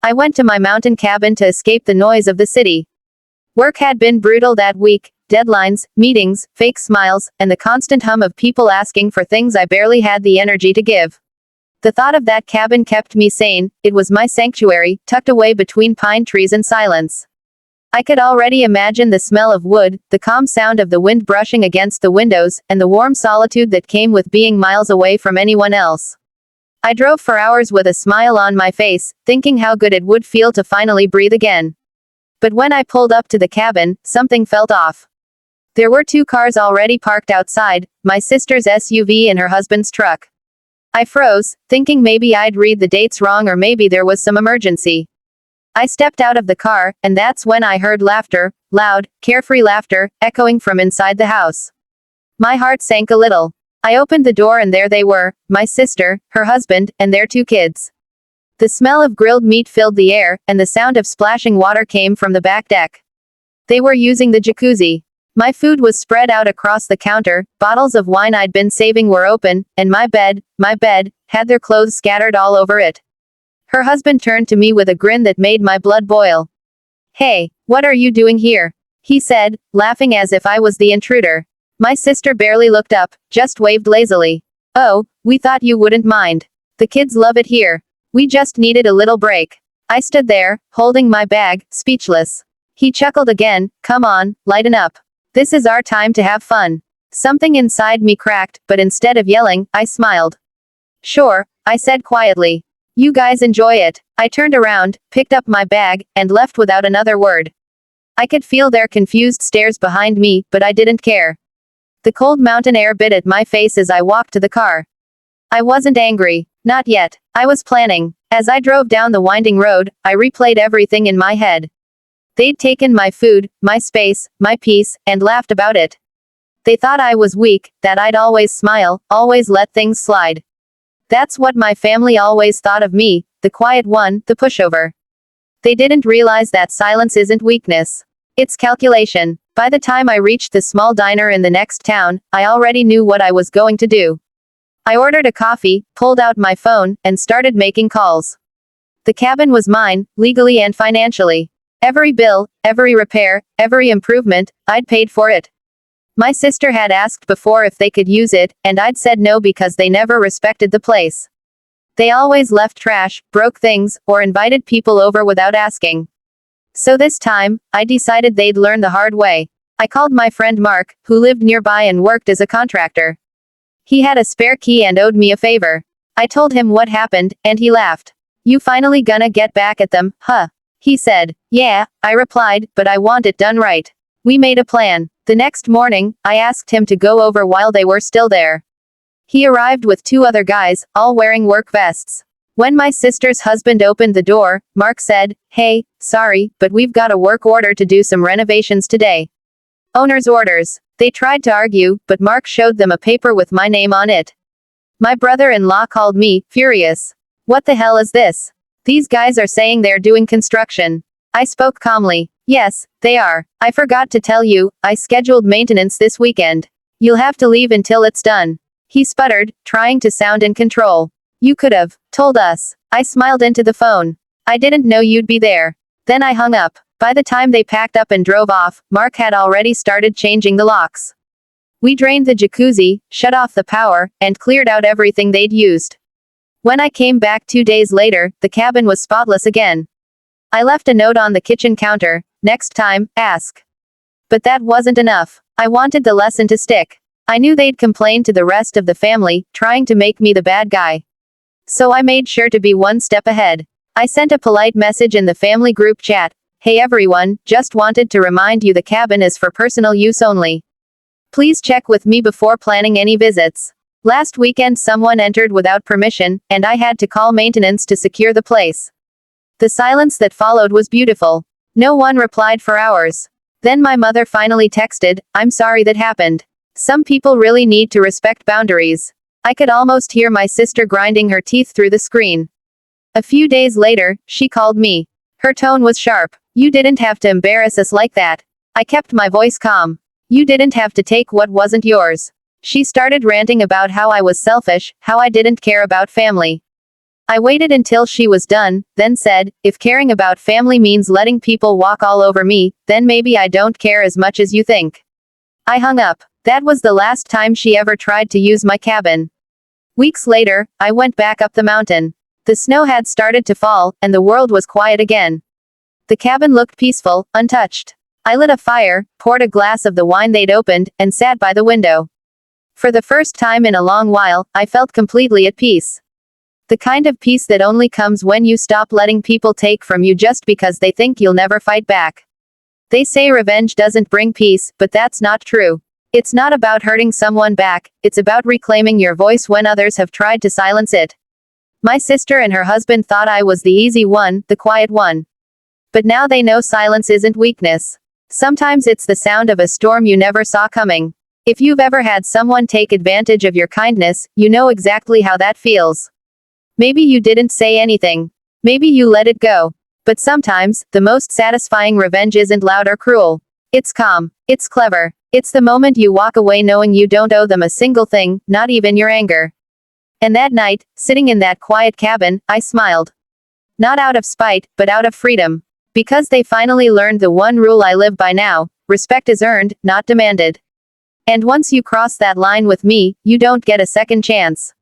I went to my mountain cabin to escape the noise of the city. Work had been brutal that week, deadlines, meetings, fake smiles, and the constant hum of people asking for things I barely had the energy to give. The thought of that cabin kept me sane. It was my sanctuary, tucked away between pine trees and silence. I could already imagine the smell of wood, the calm sound of the wind brushing against the windows, and the warm solitude that came with being miles away from anyone else. I drove for hours with a smile on my face, thinking how good it would feel to finally breathe again. But when I pulled up to the cabin, something felt off. There were 2 cars already parked outside, my sister's SUV and her husband's truck. I froze, thinking maybe I'd read the dates wrong or maybe there was some emergency. I stepped out of the car, and that's when I heard laughter, loud, carefree laughter, echoing from inside the house. My heart sank a little. I opened the door and there they were, my sister, her husband, and their 2 kids. The smell of grilled meat filled the air, and the sound of splashing water came from the back deck. They were using the jacuzzi. My food was spread out across the counter, bottles of wine I'd been saving were open, and my bed, had their clothes scattered all over it. Her husband turned to me with a grin that made my blood boil. "Hey, what are you doing here?" he said, laughing as if I was the intruder. My sister barely looked up, just waved lazily. "Oh, we thought you wouldn't mind. The kids love it here. We just needed a little break." I stood there, holding my bag, speechless. He chuckled again. "Come on, lighten up. This is our time to have fun." Something inside me cracked, but instead of yelling, I smiled. "Sure," I said quietly. "You guys enjoy it." I turned around, picked up my bag, and left without another word. I could feel their confused stares behind me, but I didn't care. The cold mountain air bit at my face as I walked to the car. I wasn't angry. Not yet. I was planning. As I drove down the winding road, I replayed everything in my head. They'd taken my food, my space, my peace, and laughed about it. They thought I was weak, that I'd always smile, always let things slide. That's what my family always thought of me, the quiet one, the pushover. They didn't realize that silence isn't weakness. It's calculation. By the time I reached the small diner in the next town, I already knew what I was going to do. I ordered a coffee, pulled out my phone, and started making calls. The cabin was mine, legally and financially. Every bill, every repair, every improvement, I'd paid for it. My sister had asked before if they could use it, and I'd said no because they never respected the place. They always left trash, broke things, or invited people over without asking. So this time, I decided they'd learn the hard way. I called my friend Mark, who lived nearby and worked as a contractor. He had a spare key and owed me a favor. I told him what happened, and he laughed. "You finally gonna get back at them, huh?" he said. "Yeah," I replied, "but I want it done right." We made a plan. The next morning, I asked him to go over while they were still there. He arrived with 2 other guys, all wearing work vests. When my sister's husband opened the door, Mark said, "Hey, sorry, but we've got a work order to do some renovations today." Owner's orders. They tried to argue, but Mark showed them a paper with my name on it. My brother-in-law called me, furious. "What the hell is this? These guys are saying they're doing construction." I spoke calmly. "Yes, they are. I forgot to tell you, I scheduled maintenance this weekend. You'll have to leave until it's done." He sputtered, trying to sound in control. "You could have told us." I smiled into the phone. "I didn't know you'd be there." Then I hung up. By the time they packed up and drove off, Mark had already started changing the locks. We drained the jacuzzi, shut off the power, and cleared out everything they'd used. When I came back 2 days later, the cabin was spotless again. I left a note on the kitchen counter, "Next time, ask." But that wasn't enough. I wanted the lesson to stick. I knew they'd complain to the rest of the family, trying to make me the bad guy. So I made sure to be one step ahead. I sent a polite message in the family group chat. "Hey everyone, just wanted to remind you the cabin is for personal use only. Please check with me before planning any visits." Last weekend someone entered without permission, and I had to call maintenance to secure the place. The silence that followed was beautiful. No one replied for hours. Then my mother finally texted, "I'm sorry that happened. Some people really need to respect boundaries." I could almost hear my sister grinding her teeth through the screen. A few days later, she called me. Her tone was sharp. "You didn't have to embarrass us like that." I kept my voice calm. "You didn't have to take what wasn't yours." She started ranting about how I was selfish, how I didn't care about family. I waited until she was done, then said, if caring about family means letting people walk all over me, then maybe I don't care as much as you think. I hung up. That was the last time she ever tried to use my cabin. Weeks later, I went back up the mountain. The snow had started to fall, and the world was quiet again. The cabin looked peaceful, untouched. I lit a fire, poured a glass of the wine they'd opened, and sat by the window. For the first time in a long while, I felt completely at peace. The kind of peace that only comes when you stop letting people take from you just because they think you'll never fight back. They say revenge doesn't bring peace, but that's not true. It's not about hurting someone back, it's about reclaiming your voice when others have tried to silence it. My sister and her husband thought I was the easy one, the quiet one. But now they know silence isn't weakness. Sometimes it's the sound of a storm you never saw coming. If you've ever had someone take advantage of your kindness, you know exactly how that feels. Maybe you didn't say anything. Maybe you let it go. But sometimes, the most satisfying revenge isn't loud or cruel. It's calm. It's clever. It's the moment you walk away knowing you don't owe them a single thing, not even your anger. And that night, sitting in that quiet cabin, I smiled. Not out of spite, but out of freedom. Because they finally learned the one rule I live by now: respect is earned, not demanded. And once you cross that line with me, you don't get a second chance.